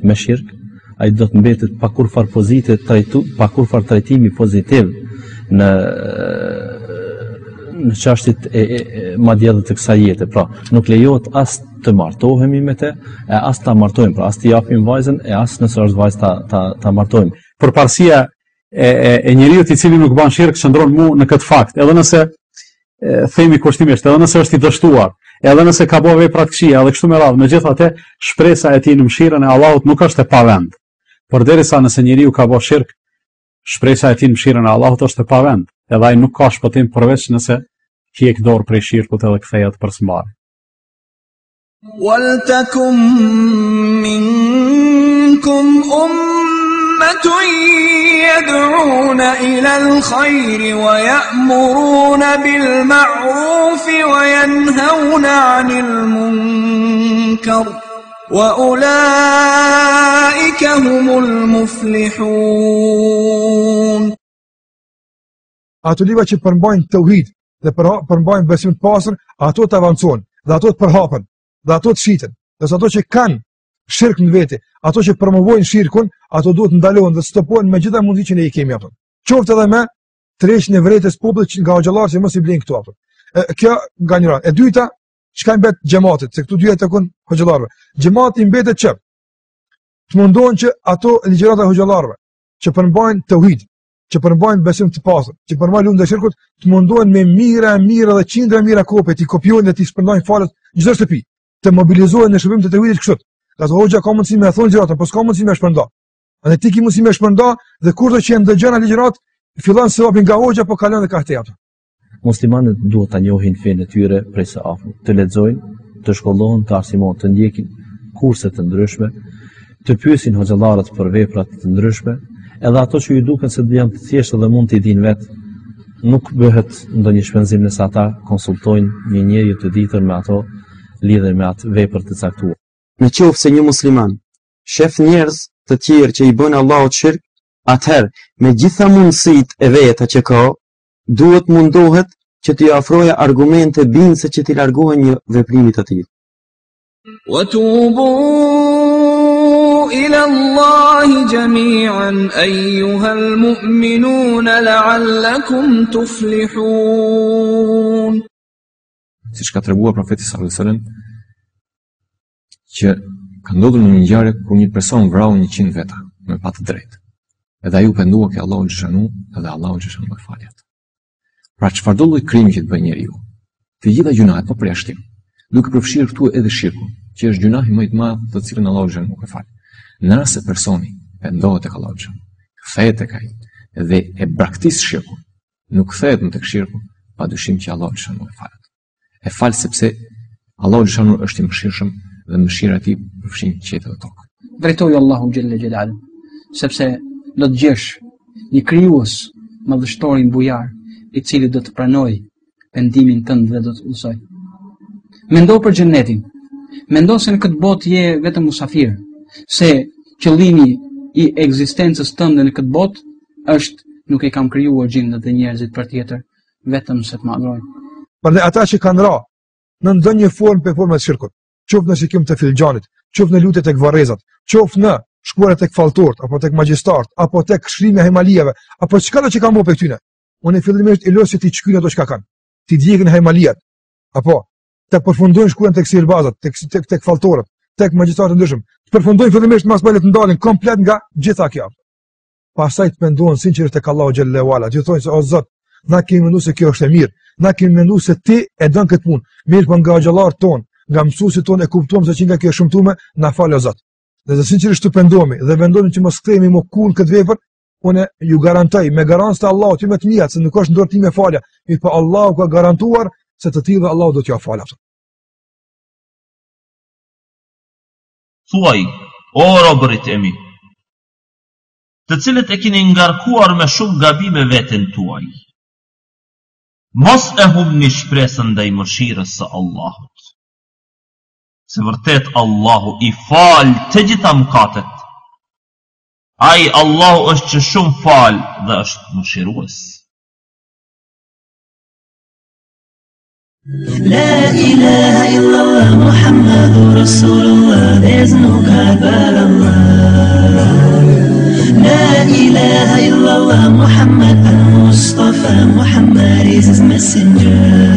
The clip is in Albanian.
me shirk, ai do të mbetet pa kurfar pozite pa kurfar trajtimi pozitiv në çështjet e madje edhe të kësaj jete. Pra, nuk lejohet as të martohemi me të, e as ta martojmë, pra as të japim vajzën, e as nëse është vajzë ta martojmë. Përparësia e njeriut i cili nuk bën shirk qëndron mu në këtë fakt, edhe nëse themi kushtimisht, edhe nëse është i dështuar, edhe nëse ka bërë vepra të këqija, edhe kështu me radhë, megjithatë shpresa e tij në mëshirën e Allahut nuk është e pavend. Por derisa nëse njeriu ka bërë shirk, shpresa e tij në mëshirën e Allahut është e pavend, edhe ai nuk ka shpëtim përveç nëse hiq dorë prej shirkut edhe kthehet përsëmbar. وَلْتَكُنْ مِنْكُمْ أُمَّةٌ يَدْعُونَ إِلَى الْخَيْرِ وَيَأْمُرُونَ بِالْمَعْرُوفِ وَيَنْهَوْنَ عَنِ الْمُنكَرِ وَأُولَئِكَ هُمُ الْمُفْلِحُونَ. Ato liva që përmbajnë tauhid dhe përmbajnë besim të pastër, ato të avancojnë, dhe ato të përhapen, dhe ato të shiten. Dhe ato që kanë shirk në vete, ato që promovojnë shirkun, ato duhet ndalohen dhe stopohen me gjitha mundësi që ne i kemi ato. Qoftë edhe me tërheqjen e vërtetës popullit nga xhallar që mos i blen këtu ato. Kjo nga njëra. E dyta, çka i mbet xhamatit, se këtu dyja takon xhallarëve. Xhamati mbetet që të mundohen që ato ligjërata e xhallarëve që përmbajnë tauhid, që përmbajnë besim të pastër, që përmbajnë lundë shirkut, të mundohen me mira dhe qindra mira kope, të kopjojnë dhe të shpërndajnë falet çdo shtëpi, të mobilizohen në shërbim të tauhidit kështu. Ka hoxha ka mundësi me thonë gjërat, po s'ka mundësi me shpërnda. Andaj ti ke mundësi me shpërnda dhe kurdo që ndëgjon ligjërat, fillon se hapin nga hoxha, po kalon dhe ka teatr. Muslimanët duhet ta njohin fenë e tyre prej së afërt, të lexojnë, të shkollohen, të arsimojnë, të ndjekin kurse të ndryshme, të pyesin hoxhallarët për veprat të ndryshme, edhe ato që ju duken se janë të thjeshta dhe mund t'i dinë vetë, nuk bëhet ndonjë shpenzim nëse ata konsultojnë një njeri të ditën me ato lidhur me atë vepër të caktuar. Në qoftë se një musliman shef njerëz të tjerë që i bën Allahut shirk, atëherë me gjitha mundësitë e veta që ka, duhet mundohet që t'i ofrojë argumente bindëse që t'i largohen një veprimi të tillë. وَتُوبُوا إِلَى اللَّهِ جَمِيعًا أَيُّهَا الْمُؤْمِنُونَ لَعَلَّكُمْ تُفْلِحُونَ. Siç ka treguar profeti sallallahu alajhi wasallam që ka ndodhur në një ngjarje ku një person vrau 100 veta me pa të drejtë. Edhe ai u pendua ke Allahu xhanu, edhe Allahu xhanu e fali atë. Pra çfarëdo lloj krimi që të bëjë njeriu, të gjitha gjunahet po përjashtim, duke përfshirë këtu edhe shirkun, që është gjunahi më i madh të cilën Allahu xhanu nuk e fal. Në rast se personi pendohet tek Allahu xhanu, kthehet tek ai dhe e braktis shirkun, nuk kthehet më tek shirku, padyshim që Allahu xhanu e fal. E fal sepse Allahu xhanu është i mëshirshëm dhe mëshira e tij përfshin qetë dhe tokë. Drejtoju Allahu xhelle xhelal, sepse do të gjesh një krijues madhështor i bujar, i cili do të pranojë pendimin tënd dhe do të udhësoj. Mendo për xhenetin. Mendo se në këtë botë je vetëm musafir, se qëllimi i ekzistencës tënde në këtë botë është nuk e kam krijuar gjindet dhe njerëzit për tjetër, vetëm se të më adhurojnë. Prandaj ata që kanë ra në ndonjë formë për formë të shirkut, qoftë në shikim të filxhanit, qoftë në lutje tek varrezat, qoftë në shkuar tek falltort, apo tek magjistart, apo tek shrimi e hemalijeve, apo çka do që kanë bërë për këtyne. Unë fillimisht i losë ti çkyjnë ato çka kanë. Ti djegën hemalijat, apo të përfundojnë shkuan tek sirbazat, tek falltorët, tek magjistrat të ndryshëm. Të përfundojnë fillimisht mas balet ndalin komplet nga gjitha kjo. Pastaj të pendohen sinqerisht tek Allahu xhallahu ala. Ti thonë se o Zot, na kemi menduar se kjo është e mirë, na kemi menduar se ti e don këtë punë. Mirë, po nga xhallar ton, nga mësuesit ton e kuptuam se që nga kjo shëmtume, na fal o Zot. Dhe sinqerisht të pendohemi dhe vendonim që mos kthehemi më kurrë këtë vepër, unë ju garantoj me garancë të Allahut që më të mia se nuk është në dorë time falja, mirë po Allahu ka garantuar se të tillë Allahu do t'ja falë. Thuaj, o robërit e mi, të cilët e keni ngarkuar me shumë gabime veten tuaj, mos e humni shpresën ndaj mëshirës së Allahut, se vërtet Allahu i fal të gjitha mëkatet. Ai Allahu është që shumë fal dhe është mëshirues. La ilaha illallah Muhammadur Rasulullah, there's no God but Allah. Muhammad is his messenger.